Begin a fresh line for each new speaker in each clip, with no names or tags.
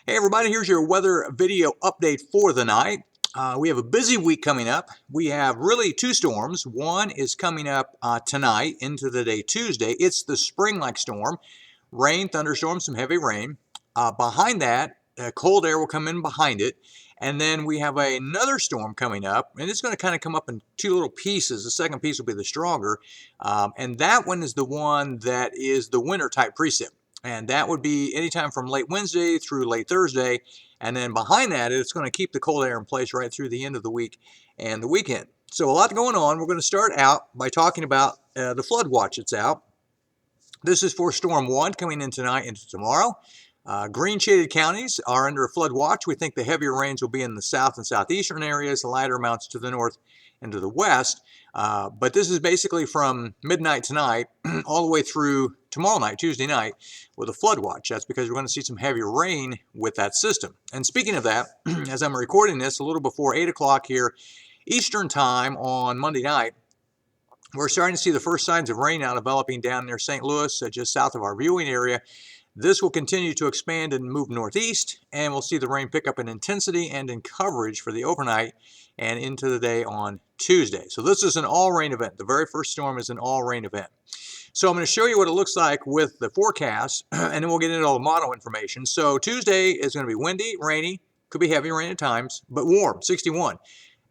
Hey everybody, here's your weather video update for the night. We have a busy week coming up. We have really two storms. One is coming up tonight into the day Tuesday. It's the spring-like storm. Rain, thunderstorms, some heavy rain. Behind that, cold air will come in behind it. And then we have another storm coming up, and it's going to kind of come up in two little pieces. The second piece will be the stronger. And that one is the one that is the winter type precip. And that would be anytime from late Wednesday through late Thursday. And then behind that, it's going to keep the cold air in place right through the end of the week and the weekend. So a lot going on. We're going to start out by talking about the flood watch that's out. This is for Storm 1 coming in tonight into tomorrow. Green shaded counties are under a flood watch. We think the heavier rains will be in the south and southeastern areas, the lighter amounts to the north and to the west. But this is basically from midnight tonight all the way through tomorrow night, Tuesday night, with a flood watch. That's because we're going to see some heavier rain with that system. And speaking of that, as I'm recording this a little before 8 o'clock here Eastern time on Monday night, we're starting to see the first signs of rain now developing down near St. Louis, just south of our viewing area. This will continue to expand and move northeast, and we'll see the rain pick up in intensity and in coverage for the overnight and into the day on Tuesday. So this is an all-rain event. The very first storm is an all-rain event. So I'm going to show you what it looks like with the forecast, and then we'll get into all the model information. So Tuesday is going to be windy, rainy, could be heavy rain at times, but warm, 61.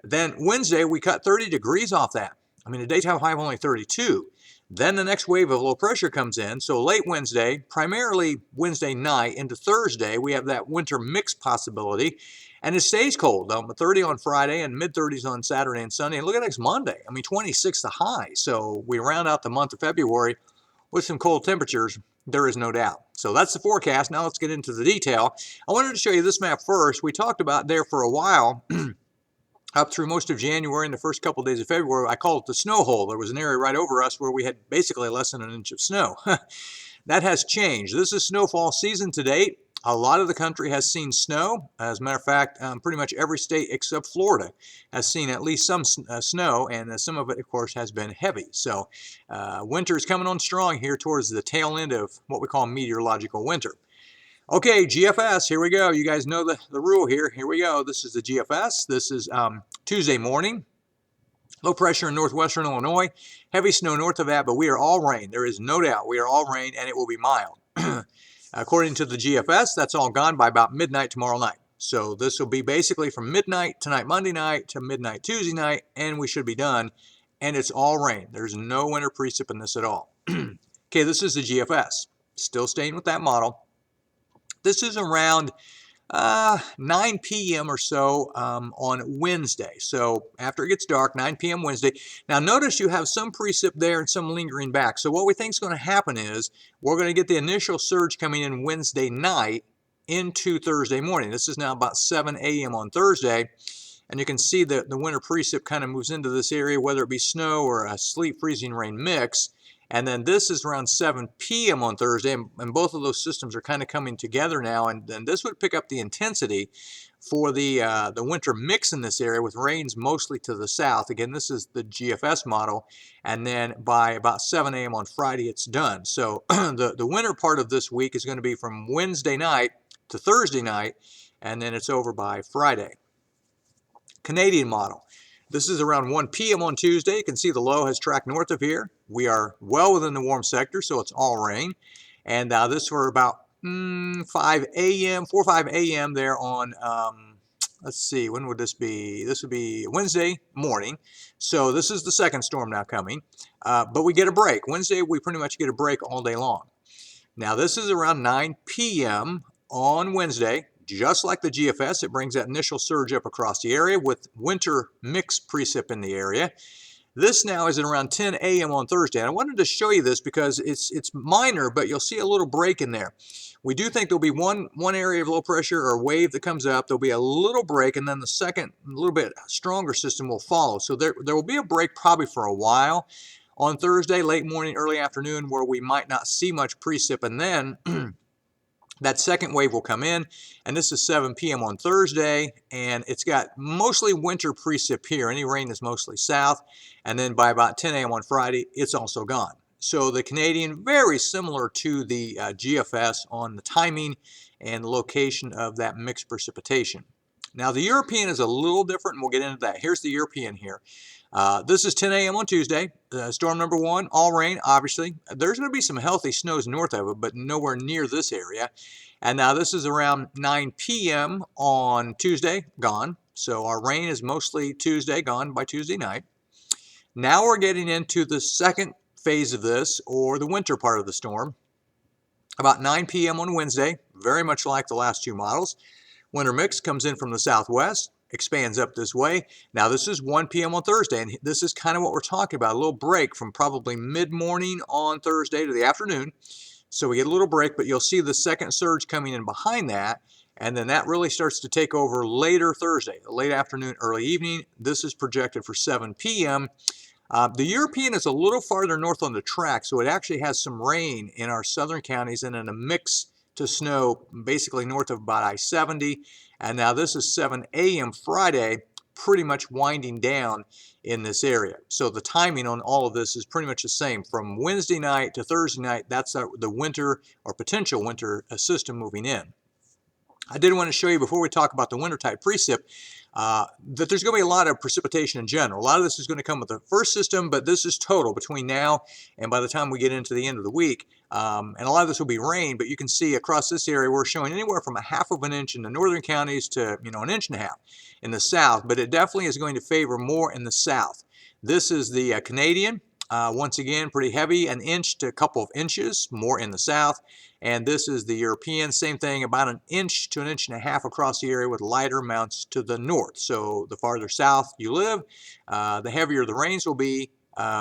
Then Wednesday, we cut 30 degrees off that. I mean, the daytime high of only 32. Then the next wave of low pressure comes in. So late Wednesday, primarily Wednesday night into Thursday, we have that winter mix possibility. And it stays cold, 30 on Friday and mid-30s on Saturday and Sunday. And look at next Monday. I mean, 26 the high. So we round out the month of February with some cold temperatures. There is no doubt. So that's the forecast. Now let's get into the detail. I wanted to show you this map first. We talked about there for a while up through most of January and the first couple of days of February. I call it the snow hole. There was an area right over us where we had basically less than an inch of snow. That has changed. This is snowfall season to date. A lot of the country has seen snow. As a matter of fact, pretty much every state except Florida has seen at least some snow, and some of it, of course, has been heavy. So winter is coming on strong here towards the tail end of what we call meteorological winter. Okay, GFS, here we go. You guys know the rule here. Here we go. This is the GFS. This is Tuesday morning. Low pressure in northwestern Illinois. Heavy snow north of that, but we are all rain. There is no doubt we are all rain, and it will be mild. According to the GFS, that's all gone by about midnight tomorrow night. So this will be basically from midnight tonight, Monday night, to midnight Tuesday night, and we should be done. And it's all rain. There's no winter precip in this at all. Okay, this is the GFS. Still staying with that model. This is around 9 p.m. or so on Wednesday. So after it gets dark, 9 p.m. Wednesday. Now notice you have some precip there and some lingering back. So what we think is going to happen is we're going to get the initial surge coming in Wednesday night into Thursday morning. This is now about 7 a.m. on Thursday. And you can see that the winter precip kind of moves into this area, whether it be snow or a sleet freezing rain mix. And then this is around 7 p.m. on Thursday, and both of those systems are kind of coming together now, and then this would pick up the intensity for the winter mix in this area with rains mostly to the south. Again, this is the GFS model, and then by about 7 a.m. on Friday, it's done. So the winter part of this week is going to be from Wednesday night to Thursday night, and then it's over by Friday. Canadian model. This is around 1 p.m. on Tuesday. You can see the low has tracked north of here. We are well within the warm sector, so it's all rain. And this for about 5 a.m., 4 or 5 a.m. there on, let's see, when would this be? This would be Wednesday morning. So this is the second storm now coming. But we get a break. Wednesday, we pretty much get a break all day long. Now, this is around 9 p.m. on Wednesday. Just like the GFS, it brings that initial surge up across the area with winter mix precip in the area. This now is at around 10 a.m. on Thursday. And I wanted to show you this because it's minor, but you'll see a little break in there. We do think there'll be one area of low pressure or wave that comes up. There'll be a little break, and then the second, a little bit stronger system will follow. So there will be a break probably for a while on Thursday, late morning, early afternoon, where we might not see much precip, and then that second wave will come in, and this is 7 p.m. on Thursday, and it's got mostly winter precip here. Any rain is mostly south, and then by about 10 a.m. on Friday, it's also gone. So the Canadian, very similar to the GFS on the timing and the location of that mixed precipitation. Now the European is a little different, and we'll get into that. Here's the European here. This is 10 a.m. on Tuesday. Storm number 1, all rain, obviously. There's going to be some healthy snows north of it, but nowhere near this area. And now this is around 9 p.m. on Tuesday, gone. So our rain is mostly Tuesday, gone by Tuesday night. Now we're getting into the second phase of this, or the winter part of the storm. About 9 p.m. on Wednesday, very much like the last two models. Winter mix comes in from the southwest, expands up this way. Now this is 1 p.m. on Thursday, and this is kind of what we're talking about, a little break from probably mid-morning on Thursday to the afternoon. So we get a little break, but you'll see the second surge coming in behind that, and then that really starts to take over later Thursday, late afternoon, early evening. This is projected for 7 p.m. The European is a little farther north on the track, so it actually has some rain in our southern counties and then a mix to snow basically north of about I-70. And now this is 7 a.m. Friday, pretty much winding down in this area. So the timing on all of this is pretty much the same. From Wednesday night to Thursday night, that's the winter or potential winter system moving in. I did want to show you before we talk about the winter type precip that there's going to be a lot of precipitation in general. A lot of this is going to come with the first system, but this is total between now and by the time we get into the end of the week. And a lot of this will be rain, but you can see across this area we're showing anywhere from 1/2 of an inch in the northern counties to 1.5 inches in the south, but it definitely is going to favor more in the south. This is the Canadian. Once again, pretty heavy, 1 inch to a couple of inches, more in the south. And this is the European, same thing, about 1 inch to 1.5 inches across the area with lighter amounts to the north. So the farther south you live, the heavier the rains will be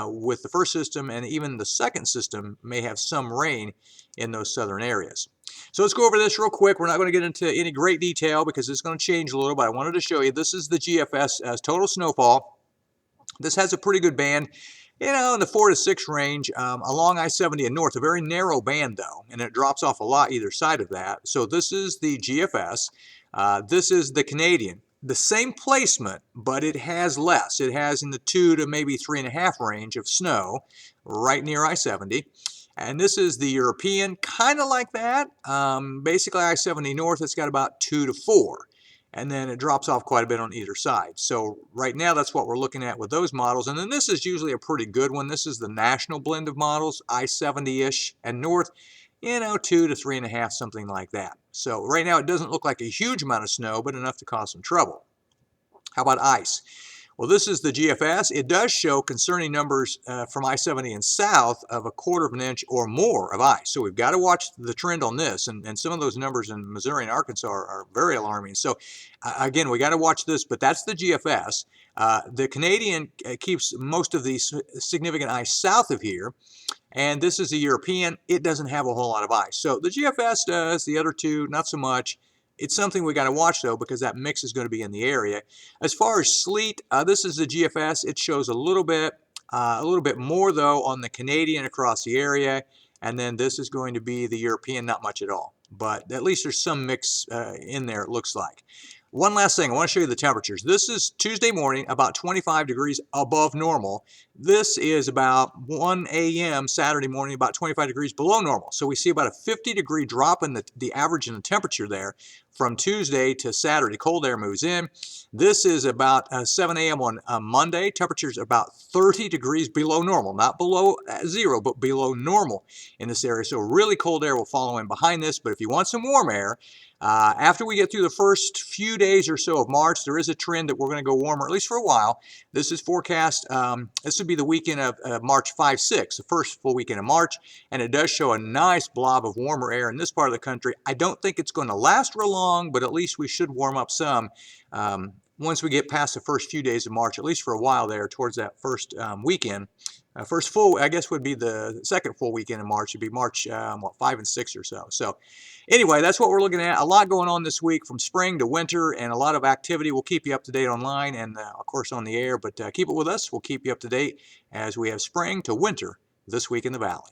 with the first system, and even the second system may have some rain in those southern areas. So let's go over this real quick. We're not going to get into any great detail because it's going to change a little, but I wanted to show you. This is the GFS as total snowfall. This has a pretty good band, in the 4 to 6 range along I-70 and north. A very narrow band, though, and it drops off a lot either side of that. So this is the GFS. This is the Canadian. The same placement, but it has less. It has in the 2 to maybe 3.5 range of snow right near I-70. And this is the European, kind of like that. Basically I-70 north, it's got about 2 to 4. And then it drops off quite a bit on either side. So right now that's what we're looking at with those models. And then this is usually a pretty good one. This is the national blend of models, I-70-ish and north, 2 to 3.5, something like that. So right now it doesn't look like a huge amount of snow, but enough to cause some trouble. How about ice? Well, this is the GFS. It does show concerning numbers from I-70 and south of 1/4 of an inch or more of ice. So we've got to watch the trend on this. And some of those numbers in Missouri and Arkansas are very alarming. So again, we got to watch this, but that's the GFS. The Canadian keeps most of the significant ice south of here. And this is the European. It doesn't have a whole lot of ice. So the GFS does, the other two, not so much. It's something we got to watch, though, because that mix is going to be in the area. As far as sleet, this is the GFS. It shows a little bit more, though, on the Canadian across the area. And then this is going to be the European, not much at all. But at least there's some mix in there, it looks like. One last thing, I want to show you the temperatures. This is Tuesday morning, about 25 degrees above normal. This is about 1 a.m. Saturday morning, about 25 degrees below normal. So we see about a 50-degree drop in the average in the temperature there from Tuesday to Saturday. Cold air moves in. This is about 7 a.m. on Monday. Temperatures about 30 degrees below normal, not below zero, but below normal in this area. So really cold air will follow in behind this. But if you want some warm air, after we get through the first few days or so of March, there is a trend that we're going to go warmer, at least for a while. This is forecast, this would be the weekend of March 5-6, the first full weekend of March, and it does show a nice blob of warmer air in this part of the country. I don't think it's going to last real long, but at least we should warm up some once we get past the first few days of March, at least for a while there towards that first weekend. First full, I guess, would be the second full weekend in March. It'd be March, 5 and 6 or so. So anyway, that's what we're looking at. A lot going on this week from spring to winter and a lot of activity. We'll keep you up to date online and, of course, on the air. But keep it with us. We'll keep you up to date as we have spring to winter this week in the Valley.